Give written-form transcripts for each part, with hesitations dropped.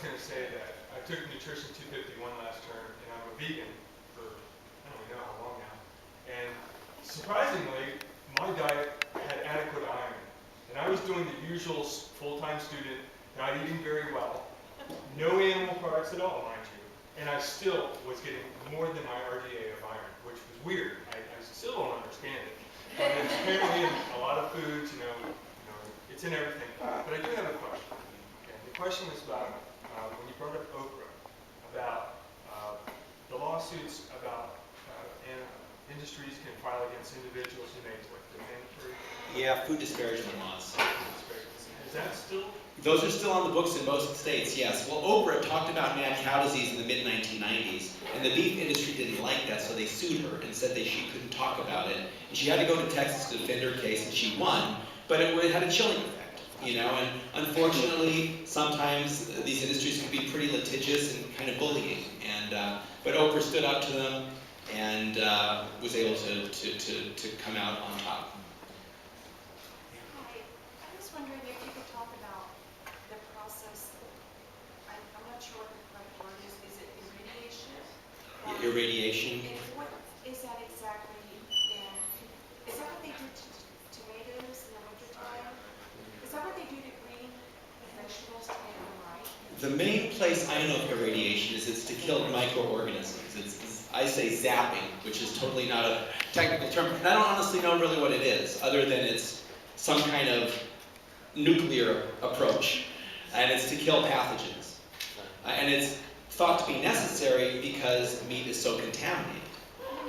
going to say that I took Nutrition 251 last term, and I'm a vegan for I don't even know how long now. And surprisingly, my diet had adequate iron. And I was doing the usual full-time student, not eating very well, no animal products at all, mind you. And I still was getting more than my RDA of iron, which was weird. I still don't understand it. But it's apparently in a lot of foods, it's in everything. But I do have a question. Okay. The question is about when you brought up okra, about the lawsuits about industries can file against individuals who make what defamatory. Yeah, food disparagement laws. Is that still? Those are still on the books in most states, yes. Well, Oprah talked about mad cow disease in the mid-1990s, and the beef industry didn't like that, so they sued her and said that she couldn't talk about it. And she had to go to Texas to defend her case, and she won, but it had a chilling effect, and unfortunately, sometimes these industries can be pretty litigious and kind of bullying. But Oprah stood up to them and was able to come out on top. Hi, I was wondering if you could talk about the process. I'm not sure what the correct word is. Is it irradiation? Irradiation? And what is that exactly? And is that what they do to tomatoes in the wintertime? Is that what they do to green vegetables to make them ripe? The main place I know of irradiation is it's to kill microorganisms. I say zapping, which is totally not a technical term, and I don't honestly know really what it is, other than it's some kind of nuclear approach, and it's to kill pathogens. And it's thought to be necessary because meat is so contaminated.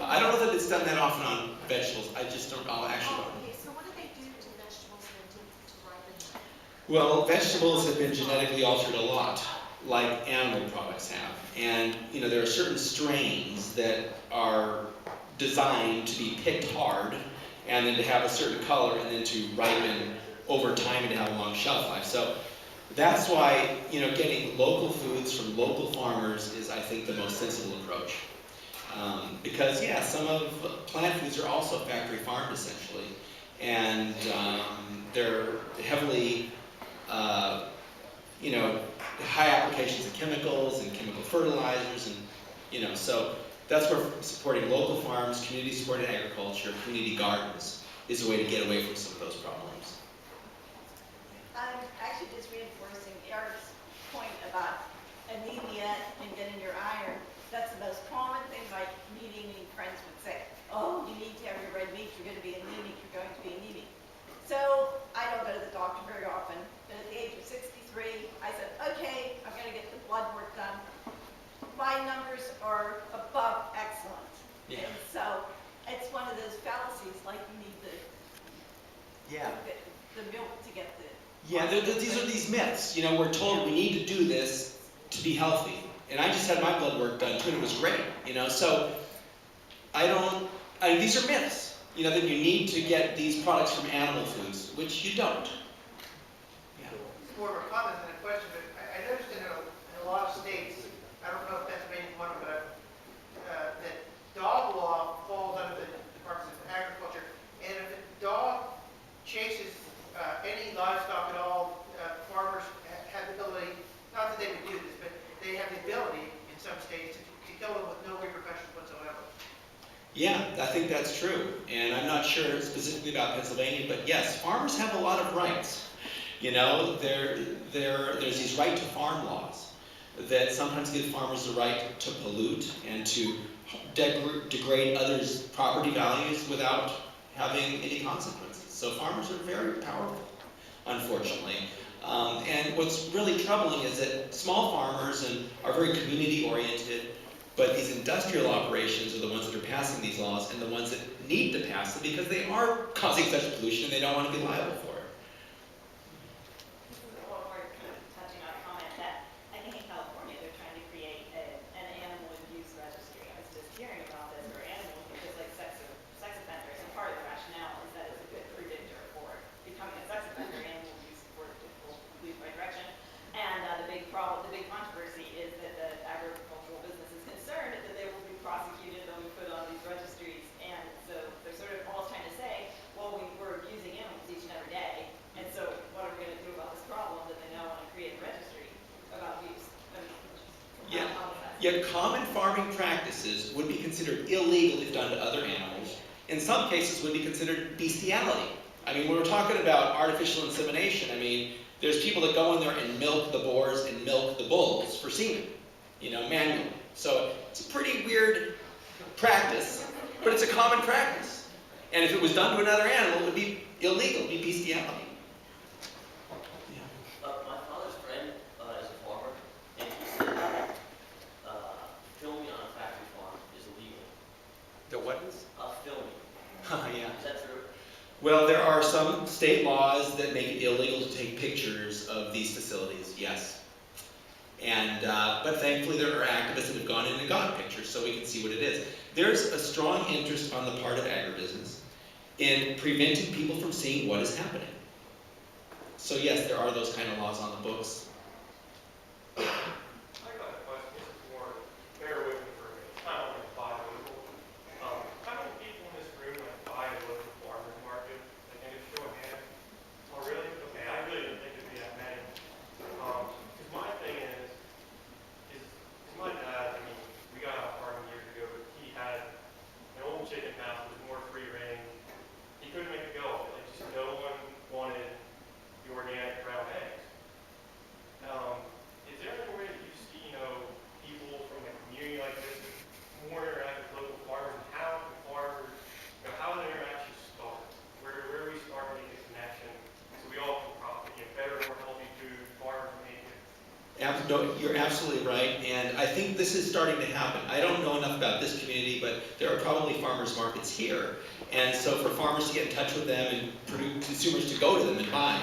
I don't know that it's done that often on vegetables. I just don't, I'll actually don't know. Okay, so what do they do to vegetables to ripen them? Well, vegetables have been genetically altered a lot, like animal products have. And there are certain strains that are designed to be picked hard and then to have a certain color and then to ripen over time and to have a long shelf life. So that's why getting local foods from local farmers is, I think, the most sensible approach. Because some of plant foods are also factory farmed essentially, and they're heavily high applications of chemicals and chemical fertilizers, and so that's where supporting local farms, community-supported agriculture, community gardens is a way to get away from some of those problems. I'm actually just reinforcing Eric's point about anemia and getting your iron. That's the most common thing my meat-eating friends would say. Oh, you need to have your red meat, you're going to be anemic, you're going to be anemic. So I don't go to the doctor very often, but at the age of 63, I said, okay, I'm going to get the blood work done. My numbers are above excellent. Yeah. And so it's one of those fallacies, like you need the milk to get the... Yeah, these are these myths. We're told we need to do this to be healthy. And I just had my blood work done too, and it was great. So these are myths. That you need to get these products from animal foods, which you don't. Yeah. It's more of a comment than a question, but I noticed in a lot of states, I don't know if Pennsylvania is one of them, but that dog law falls under the Department of Agriculture, and if a dog chases any livestock at all, farmers have the ability, not that they would do this, but they have the ability in some states to kill them with no repercussions whatsoever. Yeah, I think that's true. And I'm not sure specifically about Pennsylvania, but yes, farmers have a lot of rights. There's these right to farm laws that sometimes give farmers the right to pollute and to degrade others' property values without having any consequences. So farmers are very powerful, unfortunately. And what's really troubling is that small farmers are very community-oriented, but these industrial operations are the ones that are passing these laws and the ones that need to pass them because they are causing such pollution and they don't want to be liable for it. One more kind of touching on a comment that I think in California they're trying to create an animal abuse registry. I was just hearing about this, or animal abuse, like sex offenders, and part of the rationale is that it's a good predictor for becoming a sex offender. Animal abuse will lead the right direction. And the big controversy is that the agricultural business is concerned that they will be prosecuted, they'll be put on these registries, and so they're sort of almost trying to say, well, we're abusing animals each and every day. Yet common farming practices would be considered illegal if done to other animals. In some cases would be considered bestiality. I mean, when we're talking about artificial insemination, I mean, there's people that go in there and milk the boars and milk the bulls for semen, manually. So it's a pretty weird practice, but it's a common practice. And if it was done to another animal, it would be illegal, it would be bestiality. My father's friend is a farmer, and he said that filming on a factory farm is illegal. The what is? Filming. Yeah. Is that true? Well, there are some state laws that make it illegal to take pictures of these facilities, yes. And, but thankfully there are activists that have gone in and got pictures so we can see what it is. There's a strong interest on the part of agribusiness in preventing people from seeing what is happening. So yes, there are those kind of laws on the books. I got a question. This is more, bear with me for a minute. I don't want to buy local. How many people in this room buy a local farmer's market? Like, and show of hands? Oh, really? Okay, I really didn't think it'd be that many. Because my thing is my dad, I mean, we got out farming years ago, but he had an old chicken house with more free range. He couldn't make a go of it. Like, just no one wanted the organic brown eggs. Is there any way that you see, people from the community like this more interact with local farmers, and how do farmers, how do the interactions start? Where do we start making a connection so we all can profit, get better, more healthy food, farmers make it? You're absolutely right, and I think this is starting to happen. I don't know enough about this community, but there are probably farmers markets here. And so for farmers to get in touch with them and consumers to go to them and buy.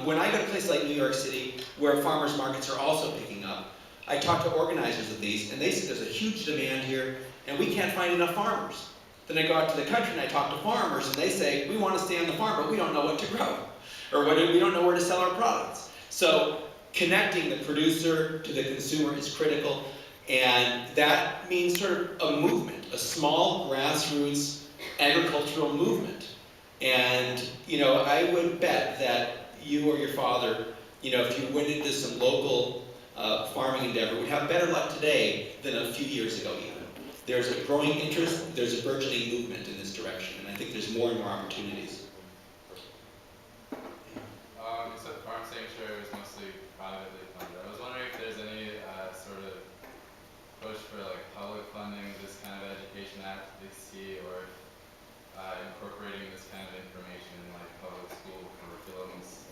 When I go to places like New York City, where farmers markets are also picking up, I talk to organizers of these, and they say there's a huge demand here, and we can't find enough farmers. Then I go out to the country and I talk to farmers, and they say, we want to stay on the farm, but we don't know what to grow, or we don't know where to sell our products. So connecting the producer to the consumer is critical, and that means sort of a movement, a small grassroots agricultural movement. And, I would bet that you or your father, if you went into some local farming endeavor, would have better luck today than a few years ago even. There's a growing interest, there's a burgeoning movement in this direction, and I think there's more and more opportunities. You said farm sanctuary was mostly privately funded. I was wondering if there's any sort of push for public funding of this kind of education advocacy, or incorporating this kind of information in public school curriculums.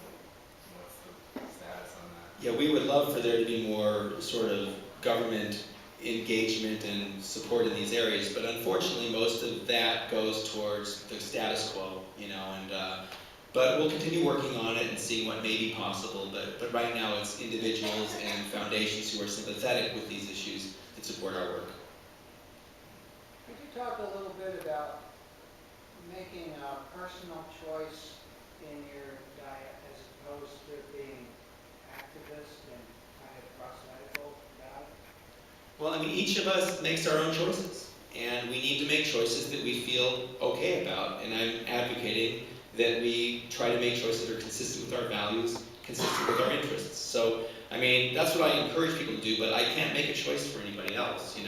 What's the status on that? Yeah, we would love for there to be more sort of government engagement and support in these areas, but unfortunately most of that goes towards the status quo, but we'll continue working on it and seeing what may be possible, but right now it's individuals and foundations who are sympathetic with these issues that support our work. Could you talk a little bit about making a personal choice in your diet as opposed to being activist and kind of proselytical about it? Well, each of us makes our own choices, and we need to make choices that we feel okay about, and I'm advocating that we try to make choices that are consistent with our values, consistent with our interests. So, that's what I encourage people to do, but I can't make a choice for anybody else, and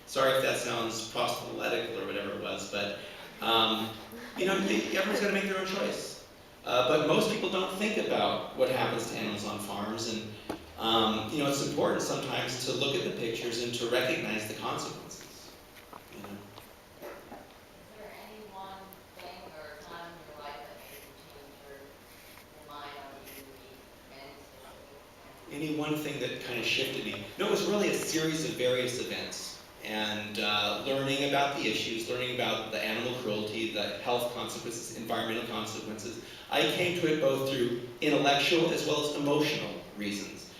sorry if that sounds proselytical or whatever it was, but, everyone's got to make their own choice. But most people don't think about what happens to animals on farms, and it's important sometimes to look at the pictures and to recognize the consequences. Is there any one thing or time in your life that made you change your mind on eating meat? Any one thing that kind of shifted me? No, it was really a series of various events. And learning about the issues, learning about the animal cruelty, the health consequences, environmental consequences. I came to it both through intellectual as well as emotional reasons.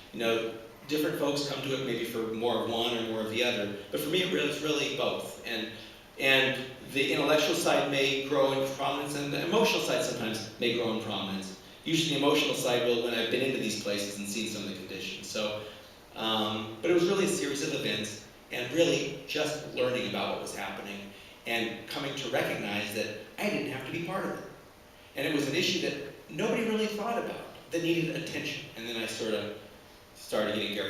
Different folks come to it maybe for more of one or more of the other, but for me it was really both. And the intellectual side may grow in prominence, and the emotional side sometimes may grow in prominence. Usually the emotional side will when I've been into these places and seen some of the conditions. So, but it was really a series of events, and really just learning about what was happening and coming to recognize that I didn't have to be part of it. And it was an issue that nobody really thought about, that needed attention. And then I sort of started getting very